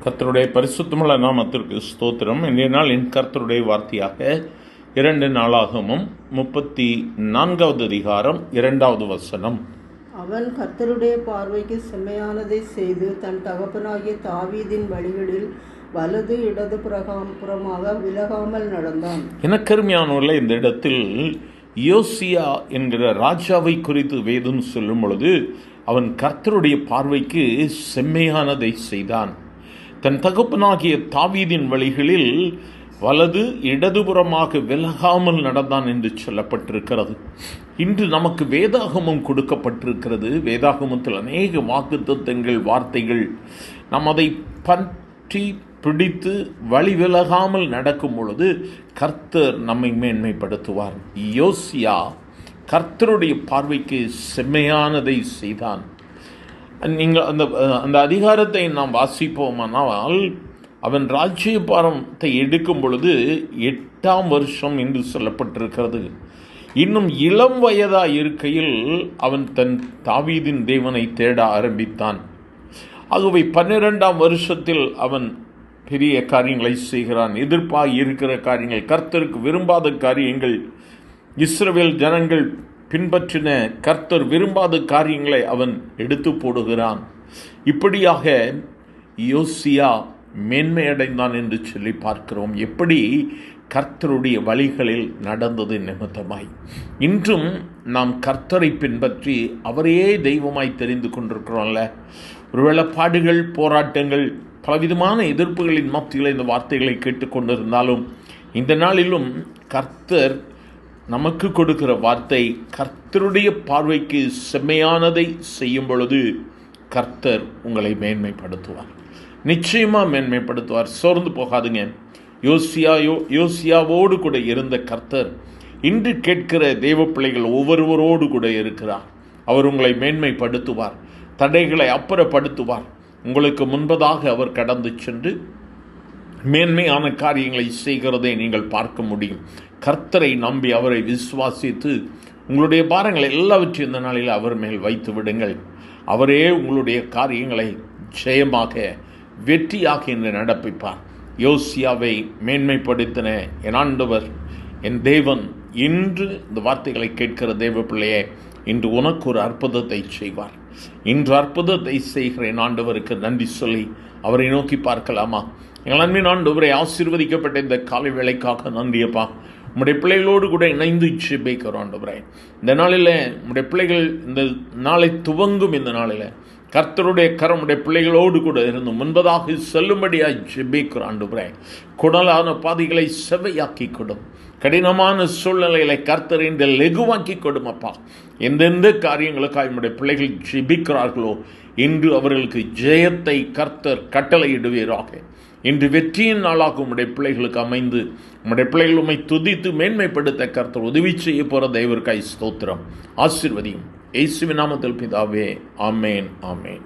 கர்த்தருடைய பரிசுத்தமுள்ள நாமத்திற்கு ஸ்தோத்திரம். இன்றைய நாள் என் கர்த்தருடைய வார்த்தையாக 2 நாளாகமும் 34வது அதிகாரம் 2வது வசனம். அவன் கர்த்தருடைய பார்வைக்கு செம்மையானதை செய்து தன் தகப்பனாகிய தாவீதின் வழிகளில் வலது இடது புறமாக விலகாமல் நடந்தான். எனக்கருமையானவர்களே, இந்த இடத்தில் யோசியா என்கிற ராஜாவை குறித்து வேதம் சொல்லும் பொழுது அவன் கர்த்தருடைய பார்வைக்கு செம்மையானதை செய்தான். தன் தகப்பனாகிய தாவீதின் வழிகளில் வலது இடதுபுறமாக விலகாமல் நடந்தான் என்று சொல்லப்பட்டிருக்கிறது. இன்று நமக்கு வேதாகமம் கொடுக்கப்பட்டிருக்கிறது. வேதாகமத்தில் அநேக வாக்குத்தத்தங்கள், வார்த்தைகள். நாம் அதை பற்றி பிடித்து வழி விலகாமல் நடக்கும் பொழுது கர்த்தர் நம்மை மேன்மைப்படுத்துவார். யோசியா கர்த்தருடைய பார்வைக்கு செம்மையானதை செய்தான். நீங்கள் அந்த அதிகாரத்தை நாம் வாசிப்போமானால், அவன் ராஜ்யபாரத்தை எடுக்கும் பொழுது 8ஆம் வருஷம் என்று சொல்லப்பட்டிருக்கிறது. இன்னும் இளம் வயதாக இருக்கையில் அவன் தன் தாவீதின் தேவனை தேட ஆரம்பித்தான். ஆகவே 12ஆம் வருஷத்தில் அவன் பெரிய காரியங்களை செய்கிறான். எதிர்ப்பாக இருக்கிற காரியங்கள், கர்த்தருக்கு விரும்பாத காரியங்கள், இஸ்ரவேல் ஜனங்கள் பின்பற்றின கர்த்தர் விரும்பாத காரியங்களை அவன் எடுத்து போடுகிறான். இப்படியாக யோசியா மேன்மையடைந்தான் என்று சொல்லி பார்க்கிறோம். எப்படி கர்த்தருடைய வழிகளில் நடந்தது நிமித்தமாய். இன்றும் நாம் கர்த்தரை பின்பற்றி அவரையே தெய்வமாய் தெரிந்து கொண்டிருக்கிறோம்ல. ஒருவேளை பாடுகள், போராட்டங்கள், பலவிதமான எதிர்ப்புகளின் மத்தியில் இந்த வார்த்தைகளை கேட்டுக்கொண்டிருந்தாலும், இந்த நாளிலும் கர்த்தர் நமக்கு கொடுக்கிற வார்த்தை, கர்த்தருடைய பார்வைக்கு செம்மையானதை செய்யும் பொழுது கர்த்தர் உங்களை மேன்மைப்படுத்துவார். நிச்சயமாக மேன்மைப்படுத்துவார். சோர்ந்து போகாதுங்க. யோசியாவோடு கூட இருந்த கர்த்தர் இன்று கேட்கிற தேவ பிள்ளைகள் ஒவ்வொருவரோடு கூட இருக்கிறார். அவர் உங்களை மேன்மைப்படுத்துவார். தடைகளை அப்புறப்படுத்துவார். உங்களுக்கு முன்பதாக அவர் கடந்து சென்று மேன்மையான காரியங்களை செய்கிறதை நீங்கள் பார்க்க முடியும். கர்த்தரை நம்பி அவரை விசுவாசித்து உங்களுடைய பாரங்களை எல்லாவற்றையும் இந்த நாளில் அவர் மேல் வைத்து விடுங்கள். அவரே உங்களுடைய காரியங்களை ஜெயமாக, வெற்றியாக என்று நடப்பிப்பார். யோசியாவை மேன்மைப்படுத்தின என் ஆண்டவர், என் தேவன் இன்று இந்த வார்த்தைகளை கேட்கிற தேவ பிள்ளையே, இன்று உனக்கு ஒரு அற்புதத்தை செய்வார். இன்று அற்புதத்தை செய்கிற என் ஆண்டவருக்கு நன்றி சொல்லி அவரை நோக்கி பார்க்கலாமா? எங்கள் அன்பின் ஆண்டவரை, ஆசீர்வதிக்கப்பட்ட இந்த காலை வேளைக்காக நன்றியப்பா. உம்முடைய பிள்ளைகளோடு கூட இணைந்து ஜெபிக்கிறோம் ஆண்டவரே. இந்த நாளில் உம்முடைய பிள்ளைகள் இந்த நாளை துவங்கும் இந்த நாளில் கர்த்தருடைய கரம் உடைய பிள்ளைகளோடு கூட இருந்து முன்பதாக செல்லும்படியாக ஜெபிக்கிறோம் ஆண்டவரே. குடலான பாதைகளை செவ்வையாக்கி கொடும். கடினமான சூழ்நிலைகளை கர்த்தர் இந்த லெகுவாக்கி கொடுமப்பா. எந்தெந்த காரியங்களுக்காக நம்முடைய பிள்ளைகள் ஜெபிக்கிறார்களோ இன்று அவர்களுக்கு ஜெயத்தை கர்த்தர் கட்டளையிடுவீராக. இன்று வெற்றியின் நாளாக உம்முடைய பிள்ளைகளுக்கு அமைந்து உம்முடைய பிள்ளைகள் உம்மை துதித்து மேன்மைப்படுத்த கர்த்தர் உதவி செய்ய போகிற தெய்வருக்காய் ஸ்தோத்திரம். ஆசீர்வதியும். இயேசுவின் நாமத்தில் பிதாவே. ஆமேன், ஆமேன்.